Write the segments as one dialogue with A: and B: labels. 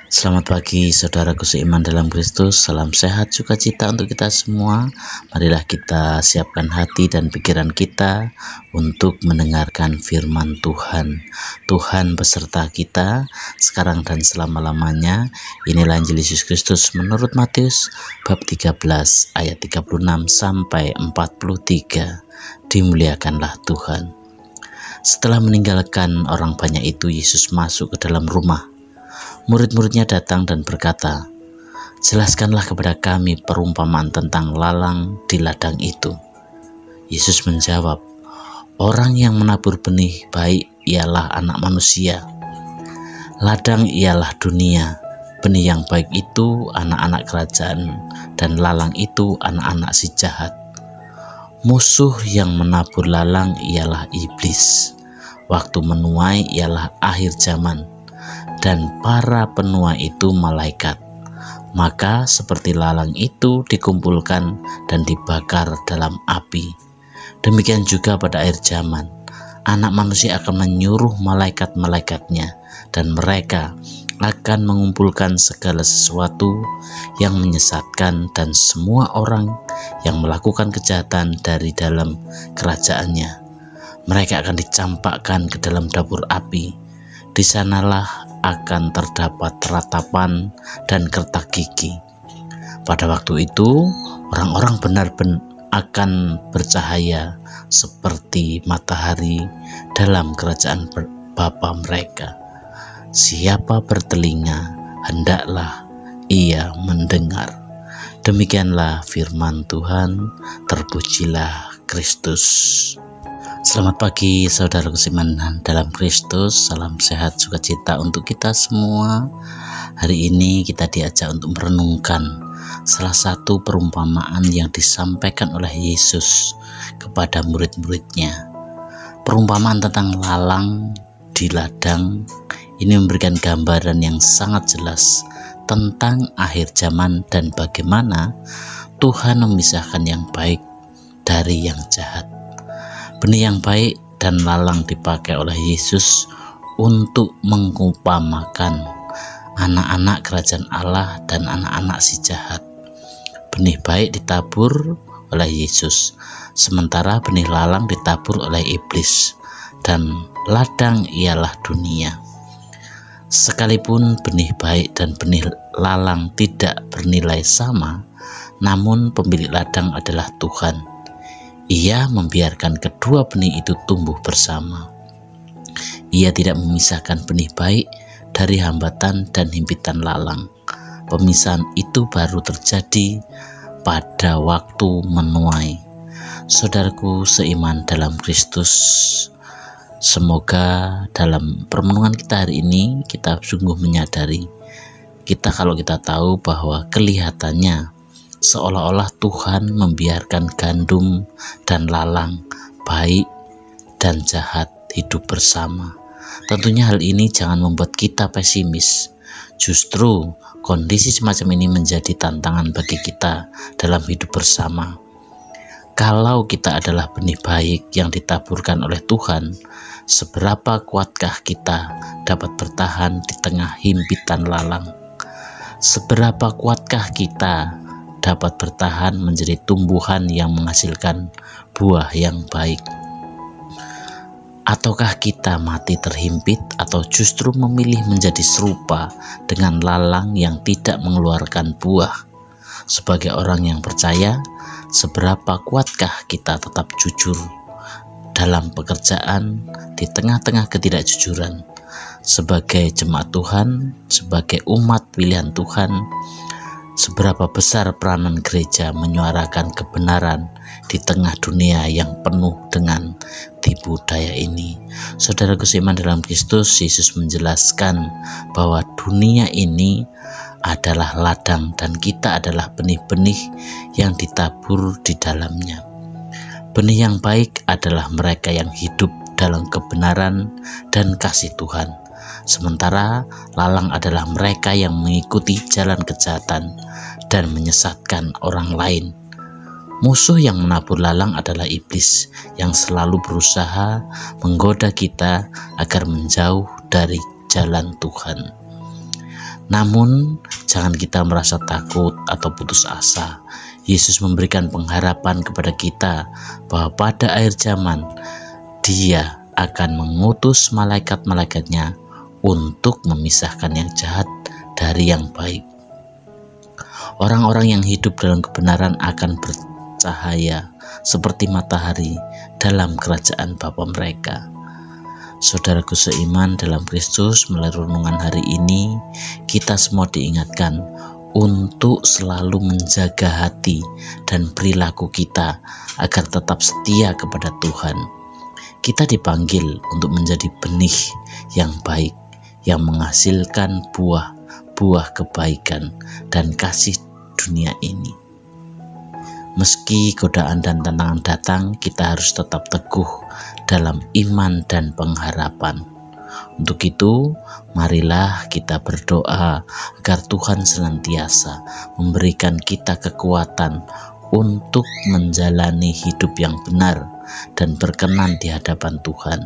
A: Selamat pagi saudaraku seiman dalam Kristus. Salam sehat sukacita untuk kita semua. Marilah kita siapkan hati dan pikiran kita untuk mendengarkan firman Tuhan. Tuhan beserta kita sekarang dan selama-lamanya. Inilah Injil Yesus Kristus menurut Matius bab 13 ayat 36 sampai 43. Dimuliakanlah Tuhan. Setelah meninggalkan orang banyak itu, Yesus masuk ke dalam rumah. Murid-muridnya datang dan berkata, "Jelaskanlah kepada kami perumpamaan tentang lalang di ladang itu." Yesus menjawab, "Orang yang menabur benih baik ialah anak manusia. Ladang ialah dunia. Benih yang baik itu anak-anak kerajaan, dan lalang itu anak-anak si jahat. Musuh yang menabur lalang ialah iblis. Waktu menuai ialah akhir zaman, dan para penuai itu malaikat. Maka seperti lalang itu dikumpulkan dan dibakar dalam api, demikian juga pada akhir zaman Anak Manusia akan menyuruh malaikat-malaikatnya, dan mereka akan mengumpulkan segala sesuatu yang menyesatkan dan semua orang yang melakukan kejahatan dari dalam kerajaannya. Mereka akan dicampakkan ke dalam dapur api. Di sanalah akan terdapat ratapan dan kertak gigi. Pada waktu itu, orang-orang benar-benar akan bercahaya seperti matahari dalam kerajaan Bapa mereka. Siapa bertelinga, hendaklah ia mendengar." Demikianlah firman Tuhan. Terpujilah Kristus. Selamat pagi saudara seiman dalam Kristus. Salam sehat sukacita untuk kita semua. Hari ini kita diajak untuk merenungkan salah satu perumpamaan yang disampaikan oleh Yesus kepada murid-muridnya. Perumpamaan tentang lalang di ladang ini memberikan gambaran yang sangat jelas tentang akhir zaman dan bagaimana Tuhan memisahkan yang baik dari yang jahat. Benih yang baik dan lalang dipakai oleh Yesus untuk mengumpamakan anak-anak kerajaan Allah dan anak-anak si jahat. Benih baik ditabur oleh Yesus, sementara benih lalang ditabur oleh iblis, dan ladang ialah dunia. Sekalipun benih baik dan benih lalang tidak bernilai sama, namun pemilik ladang adalah Tuhan. Ia membiarkan kedua benih itu tumbuh bersama. Ia tidak memisahkan benih baik dari hambatan dan himpitan lalang. Pemisahan itu baru terjadi pada waktu menuai. Saudaraku seiman dalam Kristus, semoga dalam permenungan kita hari ini kita sungguh menyadari, kalau kita tahu bahwa kelihatannya seolah-olah Tuhan membiarkan gandum dan lalang, baik dan jahat hidup bersama. Tentunya hal ini jangan membuat kita pesimis. Justru kondisi semacam ini menjadi tantangan bagi kita dalam hidup bersama. Kalau kita adalah benih baik yang ditaburkan oleh Tuhan, seberapa kuatkah kita dapat bertahan di tengah himpitan lalang? Seberapa kuatkah kita dapat bertahan menjadi tumbuhan yang menghasilkan buah yang baik? Ataukah kita mati terhimpit atau justru memilih menjadi serupa dengan lalang yang tidak mengeluarkan buah? Sebagai orang yang percaya, seberapa kuatkah kita tetap jujur dalam pekerjaan di tengah-tengah ketidakjujuran? Sebagai jemaat Tuhan, sebagai umat pilihan Tuhan, seberapa besar peranan gereja menyuarakan kebenaran di tengah dunia yang penuh dengan tipu daya ini? Saudaraku seiman dalam Kristus, Yesus menjelaskan bahwa dunia ini adalah ladang dan kita adalah benih-benih yang ditabur di dalamnya. Benih yang baik adalah mereka yang hidup dalam kebenaran dan kasih Tuhan. Sementara lalang adalah mereka yang mengikuti jalan kejahatan dan menyesatkan orang lain. Musuh yang menabur lalang adalah iblis yang selalu berusaha menggoda kita agar menjauh dari jalan Tuhan. Namun, jangan kita merasa takut atau putus asa. Yesus memberikan pengharapan kepada kita bahwa pada akhir zaman, Dia akan mengutus malaikat-malaikatnya untuk memisahkan yang jahat dari yang baik. Orang-orang yang hidup dalam kebenaran akan bercahaya seperti matahari dalam kerajaan Bapa mereka. Saudaraku seiman dalam Kristus, melalui renungan hari ini, kita semua diingatkan untuk selalu menjaga hati dan perilaku kita agar tetap setia kepada Tuhan. Kita dipanggil untuk menjadi benih yang baik, yang menghasilkan buah kebaikan dan kasih dunia ini. Meski godaan dan tantangan datang, kita harus tetap teguh dalam iman dan pengharapan. Untuk itu, marilah kita berdoa agar Tuhan senantiasa memberikan kita kekuatan untuk menjalani hidup yang benar dan berkenan di hadapan Tuhan.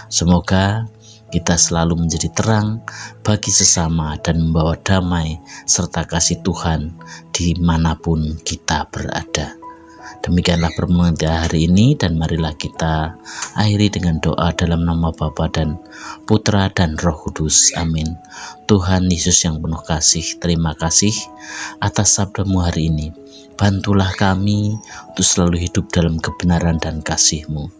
A: Semoga kita selalu menjadi terang bagi sesama dan membawa damai serta kasih Tuhan dimanapun kita berada. Demikianlah pertemuan kita hari ini, dan marilah kita akhiri dengan doa dalam nama Bapa dan Putra dan Roh Kudus. Amin. Tuhan Yesus yang penuh kasih, terima kasih atas sabda-Mu hari ini. Bantulah kami untuk selalu hidup dalam kebenaran dan kasih-Mu.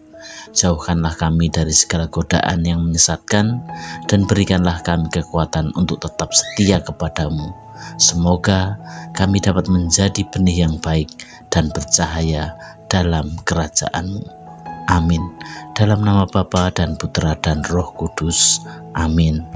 A: Jauhkanlah kami dari segala godaan yang menyesatkan, dan berikanlah kami kekuatan untuk tetap setia kepadamu. Semoga kami dapat menjadi benih yang baik dan bercahaya dalam kerajaan-Mu. Amin. Dalam nama Bapa dan Putra dan Roh Kudus. Amin.